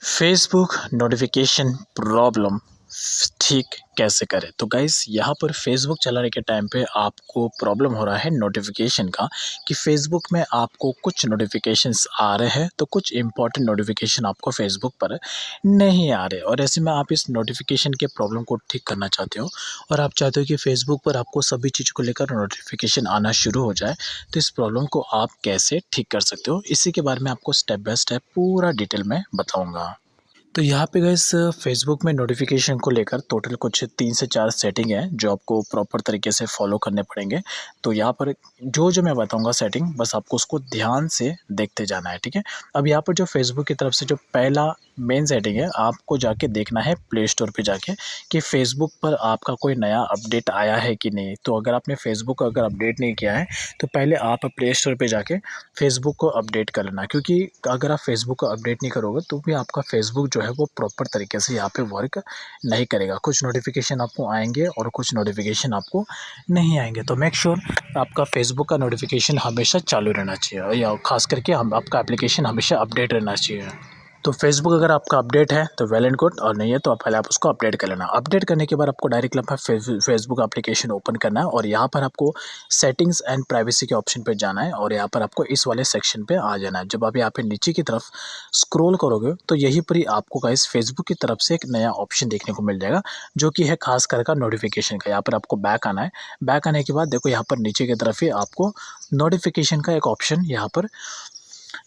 Facebook notification problem ठीक कैसे करें। तो गाइस यहाँ पर फेसबुक चलाने के टाइम पे आपको प्रॉब्लम हो रहा है नोटिफिकेशन का कि फेसबुक में आपको कुछ नोटिफिकेशंस आ रहे हैं तो कुछ इंपॉर्टेंट नोटिफिकेशन आपको फेसबुक पर नहीं आ रहे, और ऐसे में आप इस नोटिफिकेशन के प्रॉब्लम को ठीक करना चाहते हो और आप चाहते हो कि फेसबुक पर आपको सभी चीज़ को लेकर नोटिफिकेशन आना शुरू हो जाए। तो इस प्रॉब्लम को आप कैसे ठीक कर सकते हो, इसी के बारे में आपको स्टेप बाय स्टेप पूरा डिटेल में बताऊँगा। तो यहाँ पे गाइस फेसबुक में नोटिफिकेशन को लेकर टोटल कुछ 3 से 4 सेटिंग है जो आपको प्रॉपर तरीके से फॉलो करने पड़ेंगे। तो यहाँ पर जो मैं बताऊँगा सेटिंग, बस आपको उसको ध्यान से देखते जाना है, ठीक है। अब यहाँ पर जो फेसबुक की तरफ से जो पहला मेन सेटिंग है, आपको जाके देखना है प्ले स्टोर पे जाके कि फेसबुक पर आपका कोई नया अपडेट आया है कि नहीं। तो अगर आपने फेसबुक को अगर अपडेट नहीं किया है तो पहले आप प्ले स्टोर पे जाके फेसबुक को अपडेट कर लेना, क्योंकि अगर आप फेसबुक को अपडेट नहीं करोगे तो भी आपका फेसबुक जो है वो प्रॉपर तरीके से यहाँ पे वर्क नहीं करेगा। कुछ नोटिफिकेशन आपको आएंगे और कुछ नोटिफिकेशन आपको नहीं आएंगे। तो मेक श्योर आपका फेसबुक का नोटिफिकेशन हमेशा चालू रहना चाहिए, या खास करके हम आपका एप्लीकेशन हमेशा अपडेट रहना चाहिए। तो फेसबुक अगर आपका अपडेट है तो वेल एंड गुड, और नहीं है तो पहले आप उसको अपडेट कर लेना। अपडेट करने के बाद आपको डायरेक्टली अपना फेसबुक एप्लीकेशन ओपन करना है और यहाँ पर आपको सेटिंग्स एंड प्राइवेसी के ऑप्शन पे जाना है और यहाँ पर आपको इस वाले सेक्शन पे आ जाना है। जब आप यहाँ पे नीचे की तरफ स्क्रॉल करोगे तो यहीं पर ही आपको गाइस फेसबुक की तरफ से एक नया ऑप्शन देखने को मिल जाएगा जो कि है खास कर का नोटिफिकेशन का। यहाँ पर आपको बैक आना है। बैक आने के बाद देखो यहाँ पर नीचे की तरफ ही आपको नोटिफिकेशन का एक ऑप्शन यहाँ पर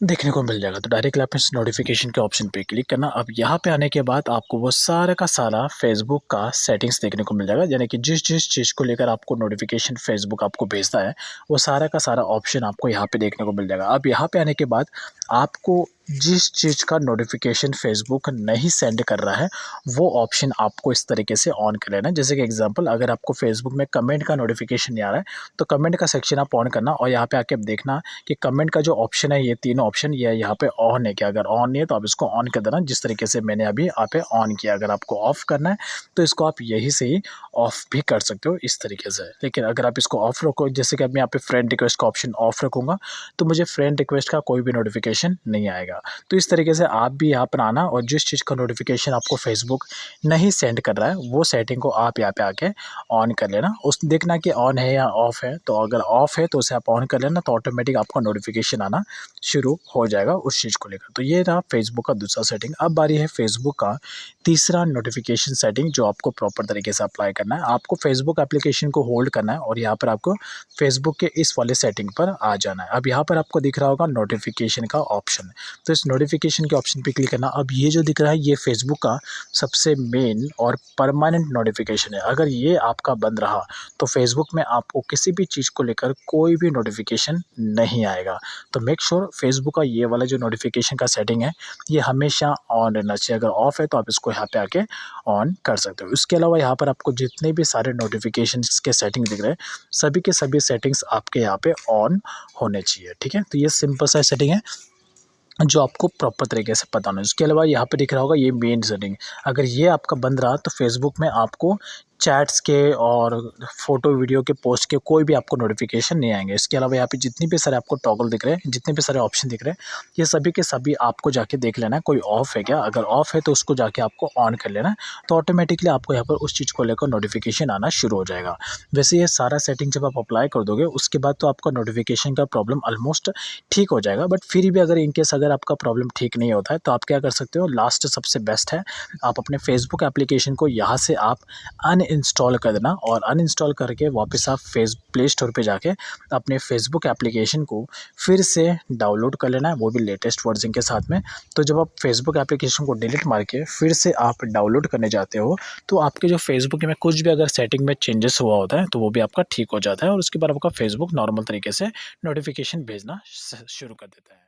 देखने को मिल जाएगा। तो डायरेक्टली आप इस नोटिफिकेशन के ऑप्शन पे क्लिक करना। अब यहाँ पे आने के बाद आपको वो सारा का सारा फेसबुक का सेटिंग्स देखने को मिल जाएगा, यानी कि जिस जिस चीज़ को लेकर आपको नोटिफिकेशन फेसबुक आपको भेजता है वो सारा का सारा ऑप्शन आपको यहाँ पे देखने को मिल जाएगा। अब यहाँ पे आने के बाद आपको जिस चीज़ का नोटिफिकेशन फेसबुक नहीं सेंड कर रहा है वो ऑप्शन आपको इस तरीके से ऑन कर लेना है। जैसे कि एग्जांपल, अगर आपको फेसबुक में कमेंट का नोटिफिकेशन नहीं आ रहा है तो कमेंट का सेक्शन आप ऑन करना और यहाँ पे आके देखना कि कमेंट का जो ऑप्शन है, ये तीनों ऑप्शन ये यहाँ पे ऑन है क्या। अगर ऑन नहीं है तो आप इसको ऑन कर देना, जिस तरीके से मैंने अभी यहाँ पे ऑन किया। अगर आपको ऑफ करना है तो इसको आप यही से ही ऑफ भी कर सकते हो इस तरीके से। लेकिन अगर आप इसको ऑफ रखो, जैसे कि अब मैं यहाँ पे फ्रेंड रिक्वेस्ट का ऑप्शन ऑफ रखूँगा तो मुझे फ्रेंड रिक्वेस्ट का कोई भी नोटिफिकेशन नहीं आएगा। तो इस तरीके से आप भी यहाँ पर आना और जिस चीज़ का नोटिफिकेशन आपको फेसबुक नहीं सेंड कर रहा है वो सेटिंग को आप यहाँ पे आके ऑन कर लेना। उस देखना कि ऑन है या ऑफ है। तो अगर ऑफ है तो उसे आप ऑन कर लेना, तो ऑटोमेटिक आपका नोटिफिकेशन आना शुरू हो जाएगा उस चीज़ को लेकर। तो ये रहा फेसबुक का दूसरा सेटिंग। अब बारी है फेसबुक का तीसरा नोटिफिकेशन सेटिंग जो आपको प्रॉपर तरीके से अप्लाई करना है। आपको फेसबुक एप्लीकेशन को होल्ड करना है और यहाँ पर आपको फेसबुक के इस वाले सेटिंग पर आ जाना है। अब यहाँ पर आपको दिख रहा होगा नोटिफिकेशन का ऑप्शन, तो इस नोटिफिकेशन के ऑप्शन पे क्लिक करना। अब ये जो दिख रहा है ये फेसबुक का सबसे मेन और परमानेंट नोटिफिकेशन है। अगर ये आपका बंद रहा तो फेसबुक में आपको किसी भी चीज़ को लेकर कोई भी नोटिफिकेशन नहीं आएगा। तो मेक श्योर फेसबुक का ये वाला जो नोटिफिकेशन का सेटिंग है ये हमेशा ऑन रहना चाहिए। अगर ऑफ है तो आप इसको यहाँ पे आके ऑन कर सकते हो। इसके अलावा यहाँ पर आपको जितने भी सारे नोटिफिकेशन के सेटिंग दिख रहे हैं सभी के सभी सेटिंग्स आपके यहाँ पे ऑन होने चाहिए, ठीक है। तो ये सिंपल सा सेटिंग है जो आपको प्रॉपर तरीके से पता होना है। इसके अलावा यहाँ पे दिख रहा होगा ये मेन सेटिंग, अगर ये आपका बंद रहा तो फेसबुक में आपको चैट्स के और फोटो वीडियो के पोस्ट के कोई भी आपको नोटिफिकेशन नहीं आएंगे। इसके अलावा यहाँ पे जितनी भी सारे आपको टॉगल दिख रहे हैं, जितने भी सारे ऑप्शन दिख रहे हैं, ये सभी के सभी आपको जाके देख लेना है कोई ऑफ है क्या। अगर ऑफ है तो उसको जाके आपको ऑन कर लेना है, तो ऑटोमेटिकली आपको यहाँ पर उस चीज़ को लेकर नोटिफिकेशन आना शुरू हो जाएगा। वैसे ये सारा सेटिंग जब आप अप्लाई कर दोगे उसके बाद तो आपका नोटिफिकेशन का प्रॉब्लम ऑलमोस्ट ठीक हो जाएगा। बट फिर भी अगर इनकेस अगर आपका प्रॉब्लम ठीक नहीं होता है तो आप क्या कर सकते हो, लास्ट सबसे बेस्ट है, आप अपने फेसबुक एप्लीकेशन को यहाँ से आप अनइंस्टॉल कर देना और अनइंस्टॉल करके वापस आप प्ले स्टोर पे जाके अपने फेसबुक एप्लीकेशन को फिर से डाउनलोड कर लेना है, वो भी लेटेस्ट वर्जन के साथ में। तो जब आप फेसबुक एप्लीकेशन को डिलीट मार के फिर से आप डाउनलोड करने जाते हो तो आपके जो फेसबुक में कुछ भी अगर सेटिंग में चेंजेस हुआ होता है तो वो भी आपका ठीक हो जाता है और उसके बाद आपका फेसबुक नॉर्मल तरीके से नोटिफिकेशन भेजना शुरू कर देता है।